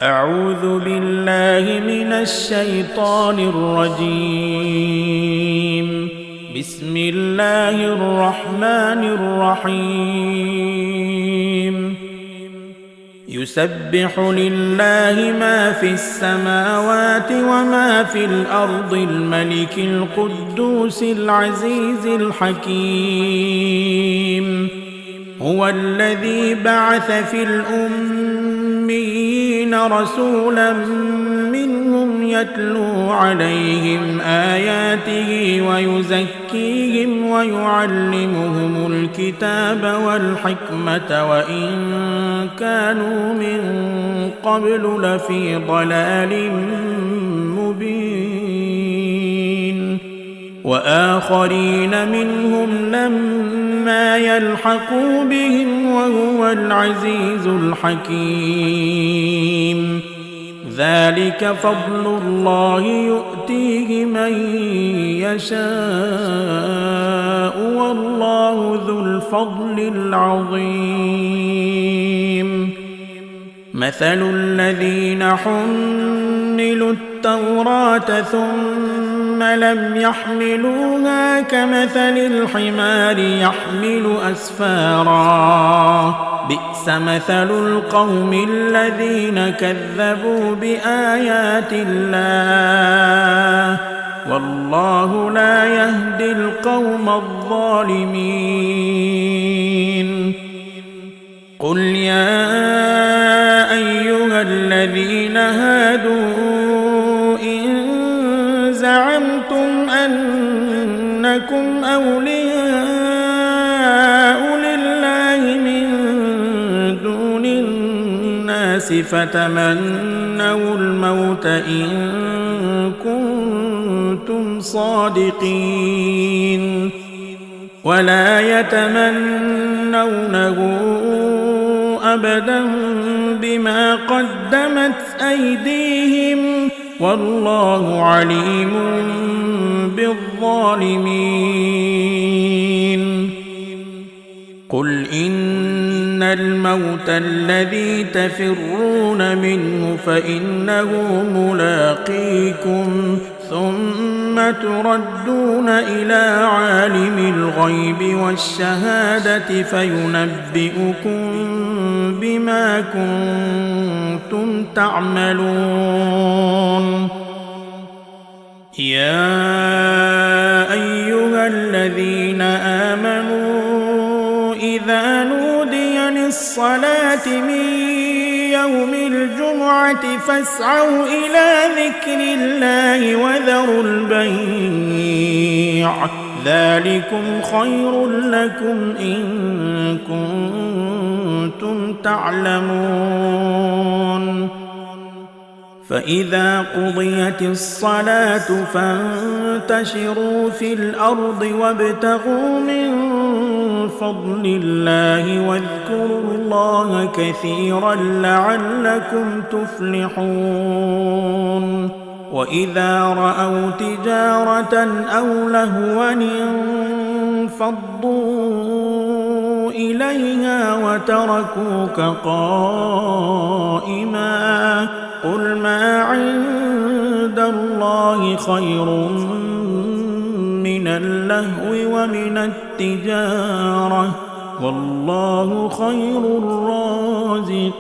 أعوذ بالله من الشيطان الرجيم. بسم الله الرحمن الرحيم. يسبح لله ما في السماوات وما في الأرض الملك القدوس العزيز الحكيم. هو الذي بعث في الأميين رسولا منهم يتلو عليهم آياته ويزكيهم ويعلمهم الكتاب والحكمة وإن كانوا من قبل لفي ضلال مبين. وآخرين منهم لما يلحقوا بهم وهو العزيز الحكيم. ذلك فضل الله يؤتيه من يشاء والله ذو الفضل العظيم. مثل الذين حملوا التوراة ثم لم يحملوها كمثل الحمار يحمل أسفارا بئس مثل القوم الذين كذبوا بآيات الله والله لا يهدي القوم الظالمين. قل يا أيها الذين هادوا إن زعمتم أنكم أولياء لله من دون الناس فتمنوا الموت إن كنتم صادقين ولا يتمنونه أبدا بما قدمت أيديهم والله عليم بالظالمين. قل إن الموت الذي تفرون منه فإنه ملاقيكم ثم تردون إلى عالم الغيب والشهادة فينبئكم بما كنتم تعملون. يا أيها الذين آمنوا إذا نودي للصلاة من يوم الجمعة فاسعوا إلى ذكر الله وذروا البيع ذلكم خير لكم إن كنتم تعلمون. فإذا قضيت الصلاة فانتشروا في الأرض وابتغوا من فضل الله واذكروا الله كثيرا لعلكم تفلحون. وإذا رأوا تجارة أو لهوا انفضوا إليها وتركوك قائما قل ما عند الله خير من اللهو ومن التجارة والله خير الرازقين.